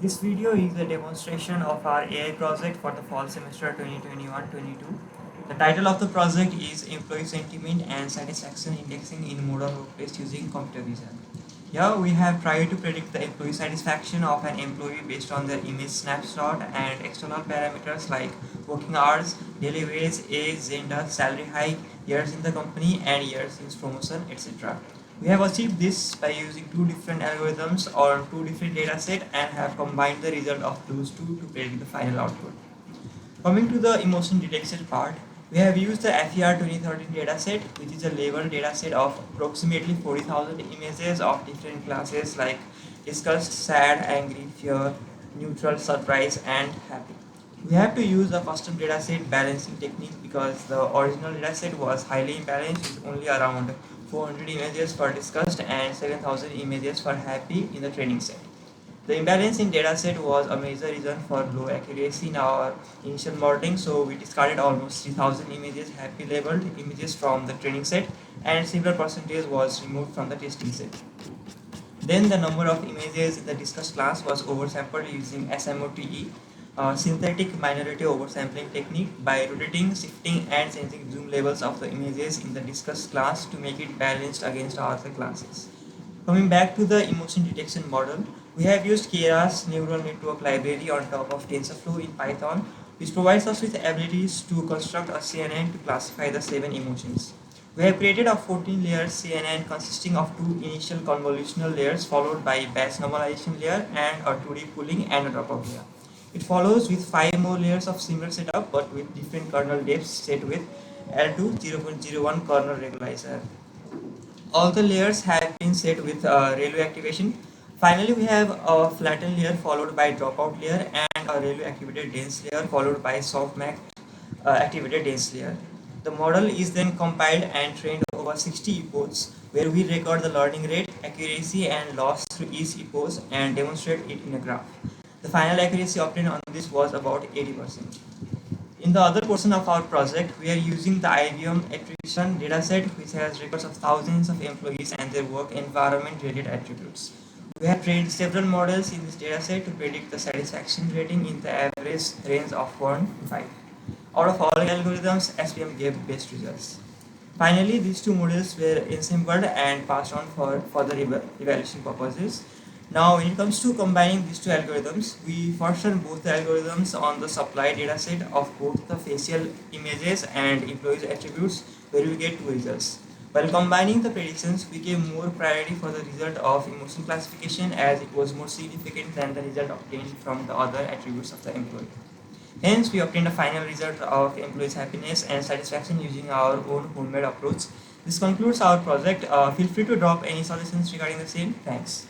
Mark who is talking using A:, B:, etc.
A: This video is a demonstration of our AI project for the fall semester 2021-22. The title of the project is Employee Sentiment and Satisfaction Indexing in Modern Workplace using Computer Vision. Here we have tried to predict the employee satisfaction of an employee based on their image snapshot and external parameters like working hours, daily wage, age, gender, salary hike, years in the company, and years since promotion, etc. We have achieved this by using two different algorithms or two different data sets and have combined the result of those two to predict the final output. Coming to the emotion detection part, we have used the FER 2013 dataset, which is a label dataset of approximately 40,000 images of different classes like disgust, sad, angry, fear, neutral, surprise, and happy. We have to use a custom dataset balancing technique because the original dataset was highly imbalanced with only around 400 images for disgust and 7,000 images for happy in the training set. The imbalance in dataset was a major reason for low accuracy in our initial modeling, so we discarded almost 3,000 images happy labeled images from the training set and similar percentage was removed from the testing set. Then the number of images in the discussed class was oversampled using SMOTE, synthetic minority oversampling technique by rotating, shifting and changing zoom levels of the images in the discussed class to make it balanced against other classes. Coming back to the emotion detection model, we have used Keras neural network library on top of TensorFlow in Python, which provides us with abilities to construct a CNN to classify the 7 emotions. We have created a 14-layer CNN consisting of two initial convolutional layers followed by a batch normalization layer and a 2D pooling and a dropout layer. It follows with 5 more layers of similar setup but with different kernel depths set with L2 0.01 kernel regularization. All the layers have been set with railway activation. Finally, we have a flattened layer followed by dropout layer and a railway activated dense layer followed by softmax activated dense layer. The model is then compiled and trained over 60 epochs where we record the learning rate, accuracy and loss through each epoch and demonstrate it in a graph. The final accuracy obtained on this was about 80%. In the other portion of our project, we are using the IBM attrition dataset, which has records of thousands of employees and their work environment related attributes. We have trained several models in this dataset to predict the satisfaction rating in the average range of 1 to 5. Out of all algorithms, SVM gave best results. Finally, these two models were assembled and passed on for further evaluation purposes. Now, when it comes to combining these two algorithms, we first run both the algorithms on the supply dataset of both the facial images and employees attributes where we get two results. While combining the predictions, we gave more priority for the result of emotion classification as it was more significant than the result obtained from the other attributes of the employee. Hence, we obtained a final result of employees' happiness and satisfaction using our own homemade approach. This concludes our project. Feel free to drop any suggestions regarding the same. Thanks.